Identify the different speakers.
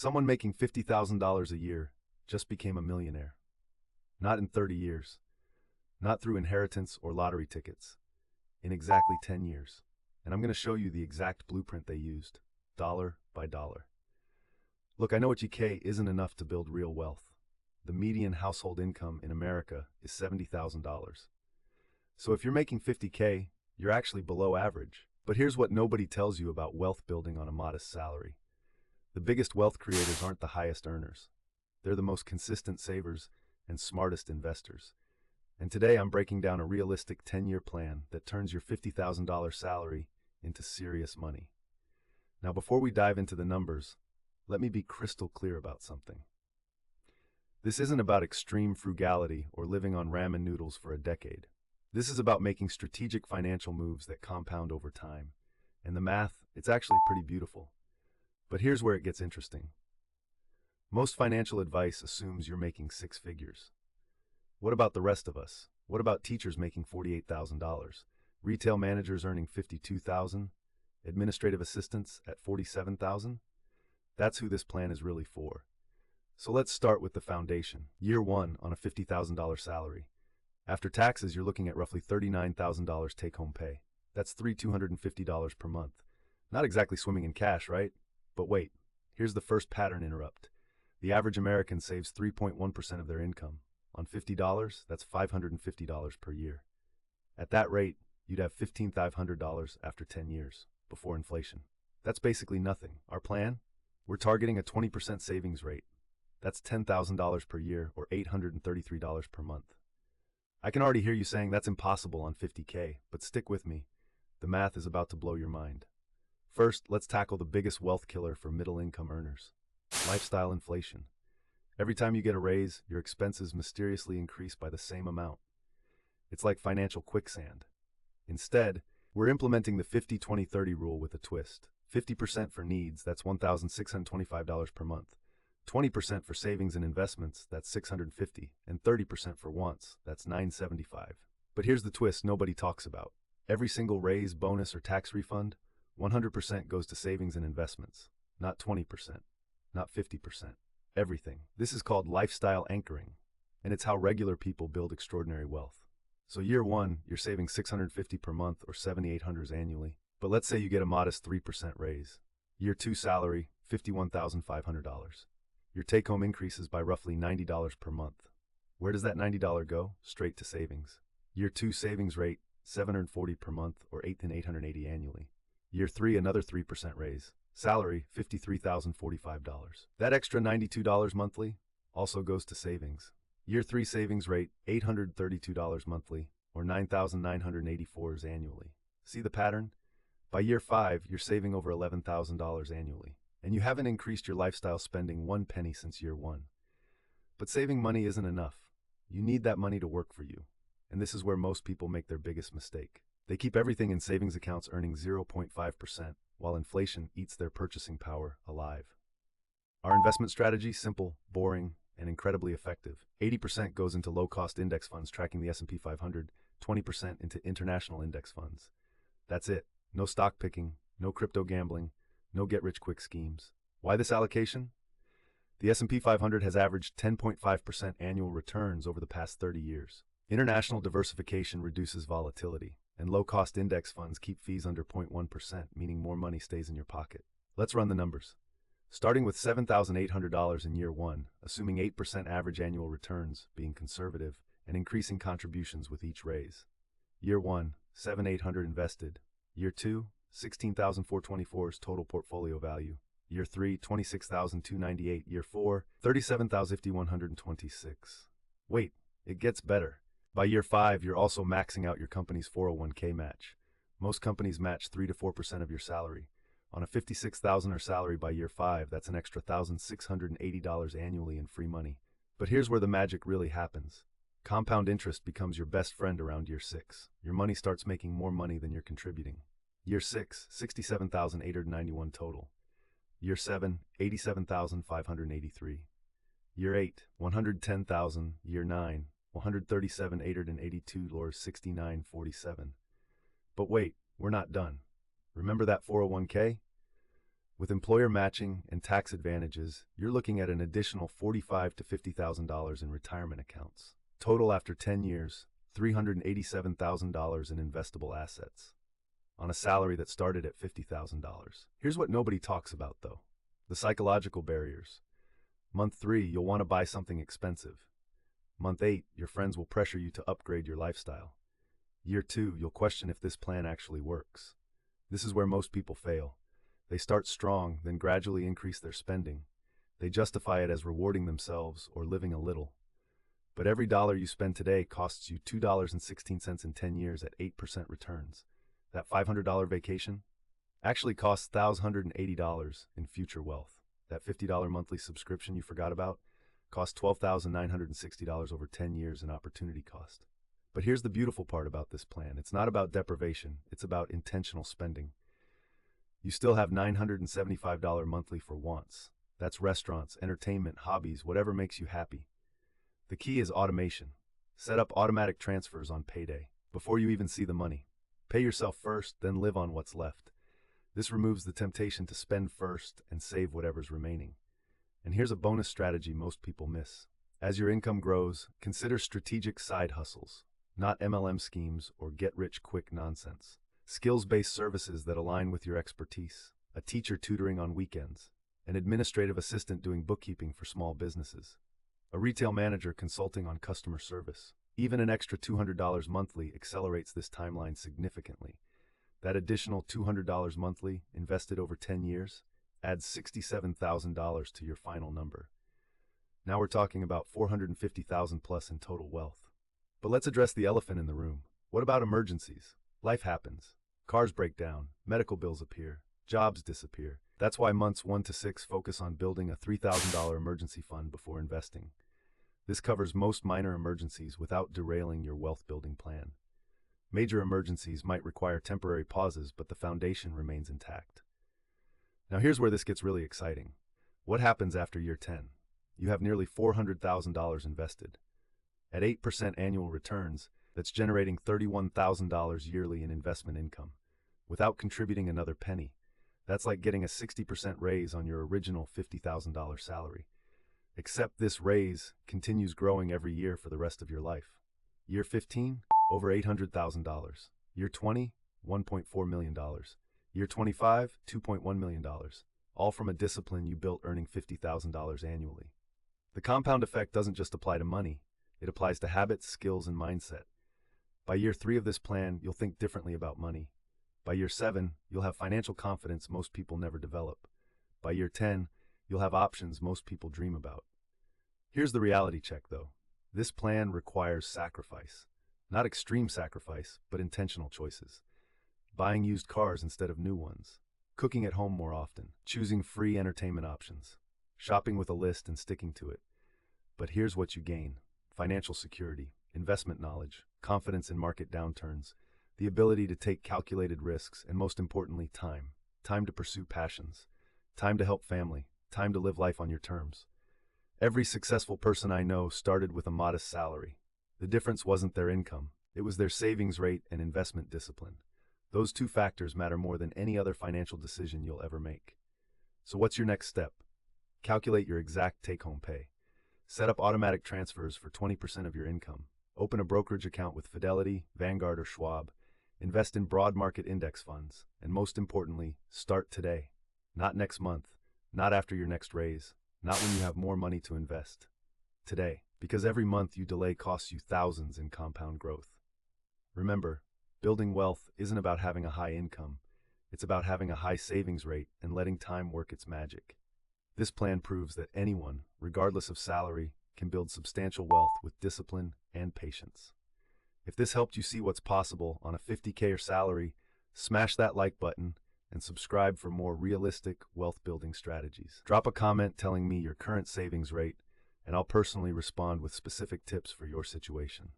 Speaker 1: Someone making $50,000 a year just became a millionaire. Not in 30 years. Not through inheritance or lottery tickets. In exactly 10 years. And I'm going to show you the exact blueprint they used, dollar by dollar. Look, I know what GK isn't enough to build real wealth. The median household income in America is $70,000. So if you're making 50K, you're actually below average. But here's what nobody tells you about wealth building on a modest salary. The biggest wealth creators aren't the highest earners. They're the most consistent savers and smartest investors. And today I'm breaking down a realistic 10-year plan that turns your $50,000 salary into serious money. Now, before we dive into the numbers, let me be crystal clear about something. This isn't about extreme frugality or living on ramen noodles for a decade. This is about making strategic financial moves that compound over time. And the math, it's actually pretty beautiful. But here's where it gets interesting. Most financial advice assumes you're making six figures. What about the rest of us? What about teachers making $48,000? Retail managers earning $52,000? Administrative assistants at $47,000? That's who this plan is really for. So let's start with the foundation. Year one on a $50,000 salary. After taxes, you're looking at roughly $39,000 take-home pay. That's $250 per month. Not exactly swimming in cash, right? But wait, here's the first pattern interrupt. The average American saves 3.1% of their income. On $50, that's $550 per year. At that rate, you'd have $15,500 after 10 years, before inflation. That's basically nothing. Our plan? We're targeting a 20% savings rate. That's $10,000 per year or $833 per month. I can already hear you saying that's impossible on 50K, but stick with me. The math is about to blow your mind. First, let's tackle the biggest wealth killer for middle-income earners. Lifestyle inflation. Every time you get a raise, your expenses mysteriously increase by the same amount. It's like financial quicksand. Instead, we're implementing the 50-20-30 rule with a twist. 50% for needs, that's $1,625 per month. 20% for savings and investments, that's $650, and 30% for wants, that's $975. But here's the twist nobody talks about. Every single raise, bonus, or tax refund, 100% goes to savings and investments. Not 20%, not 50%. Everything. This is called lifestyle anchoring, and it's how regular people build extraordinary wealth. So year one, you're saving $650 per month or $7,800 annually. But let's say you get a modest 3% raise. Year two salary, $51,500. Your take-home increases by roughly $90 per month. Where does that $90 go? Straight to savings. Year two savings rate, $740 per month or $8,880 annually. Year three, another 3% raise. Salary, $53,045. That extra $92 monthly also goes to savings. Year three savings rate, $832 monthly or $9,984 annually. See the pattern? By year five, you're saving over $11,000 annually. And you haven't increased your lifestyle spending one penny since year one. But saving money isn't enough. You need that money to work for you. And this is where most people make their biggest mistake. They keep everything in savings accounts earning 0.5%, while inflation eats their purchasing power alive. Our investment strategy, simple, boring, and incredibly effective. 80% goes into low-cost index funds tracking the S&P 500, 20% into international index funds. That's it. No stock picking, no crypto gambling, no get-rich-quick schemes. Why this allocation? The S&P 500 has averaged 10.5% annual returns over the past 30 years. International diversification reduces volatility, and low-cost index funds keep fees under 0.1%, meaning more money stays in your pocket. Let's run the numbers. Starting with $7,800 in year one, assuming 8% average annual returns, being conservative, and increasing contributions with each raise. Year one, $7,800 invested. Year two, $16,424 total portfolio value. Year three, $26,298. Year four, $37,126. Wait, it gets better. By year five, you're also maxing out your company's 401k match. Most companies match 3 to 4% of your salary. On a $56,000 salary by year five, that's an extra $1,680 annually in free money. But here's where the magic really happens. Compound interest becomes your best friend around year six. Your money starts making more money than you're contributing. Year six, $67,891 total. Year seven, $87,583. Year eight, $110,000. Year nine, $137,882 or $69,47. But wait, we're not done. Remember that 401k? With employer matching and tax advantages, you're looking at an additional $45,000 to $50,000 in retirement accounts. Total after 10 years, $387,000 in investable assets, on a salary that started at $50,000. Here's what nobody talks about, though: the psychological barriers. Month 3, you'll want to buy something expensive. Month 8, your friends will pressure you to upgrade your lifestyle. Year 2, you'll question if this plan actually works. This is where most people fail. They start strong, then gradually increase their spending. They justify it as rewarding themselves or living a little. But every dollar you spend today costs you $2.16 in 10 years at 8% returns. That $500 vacation actually costs $1,080 in future wealth. That $50 monthly subscription you forgot about costs $12,960 over 10 years in opportunity cost. But here's the beautiful part about this plan. It's not about deprivation, it's about intentional spending. You still have $975 monthly for wants. That's restaurants, entertainment, hobbies, whatever makes you happy. The key is automation. Set up automatic transfers on payday, before you even see the money. Pay yourself first, then live on what's left. This removes the temptation to spend first and save whatever's remaining. And here's a bonus strategy most people miss. As your income grows, consider strategic side hustles, not MLM schemes or get-rich-quick nonsense. Skills-based services that align with your expertise. A teacher tutoring on weekends. An administrative assistant doing bookkeeping for small businesses. A retail manager consulting on customer service. Even an extra $200 monthly accelerates this timeline significantly. That additional $200 monthly, invested over 10 years, adds $67,000 to your final number. Now we're talking about $450,000 plus in total wealth. But let's address the elephant in the room. What about emergencies? Life happens. Cars break down, medical bills appear, jobs disappear. That's why months 1 to 6 focus on building a $3,000 emergency fund before investing. This covers most minor emergencies without derailing your wealth-building plan. Major emergencies might require temporary pauses, but the foundation remains intact. Now here's where this gets really exciting. What happens after year 10? You have nearly $400,000 invested. At 8% annual returns, that's generating $31,000 yearly in investment income, without contributing another penny. That's like getting a 60% raise on your original $50,000 salary. Except this raise continues growing every year for the rest of your life. Year 15, over $800,000. Year 20, $1.4 million. Year 25, $2.1 million. All from a discipline you built earning $50,000 annually. The compound effect doesn't just apply to money. It applies to habits, skills, and mindset. By year 3 of this plan, you'll think differently about money. By year 7, you'll have financial confidence most people never develop. By year 10, you'll have options most people dream about. Here's the reality check, though. This plan requires sacrifice. Not extreme sacrifice, but intentional choices. Buying used cars instead of new ones. Cooking at home more often. Choosing free entertainment options. Shopping with a list and sticking to it. But here's what you gain: financial security, investment knowledge, confidence in market downturns, the ability to take calculated risks, and most importantly, time. Time to pursue passions. Time to help family. Time to live life on your terms. Every successful person I know started with a modest salary. The difference wasn't their income. It was their savings rate and investment discipline. Those 2 factors matter more than any other financial decision you'll ever make. So what's your next step? Calculate your exact take-home pay. Set up automatic transfers for 20% of your income. Open a brokerage account with Fidelity, Vanguard, or Schwab. Invest in broad market index funds. And most importantly, start today. Not next month. Not after your next raise. Not when you have more money to invest. Today. Because every month you delay costs you thousands in compound growth. Remember, building wealth isn't about having a high income. It's about having a high savings rate and letting time work its magic. This plan proves that anyone, regardless of salary, can build substantial wealth with discipline and patience. If this helped you see what's possible on a $50K salary, smash that like button and subscribe for more realistic wealth-building strategies. Drop a comment telling me your current savings rate, and I'll personally respond with specific tips for your situation.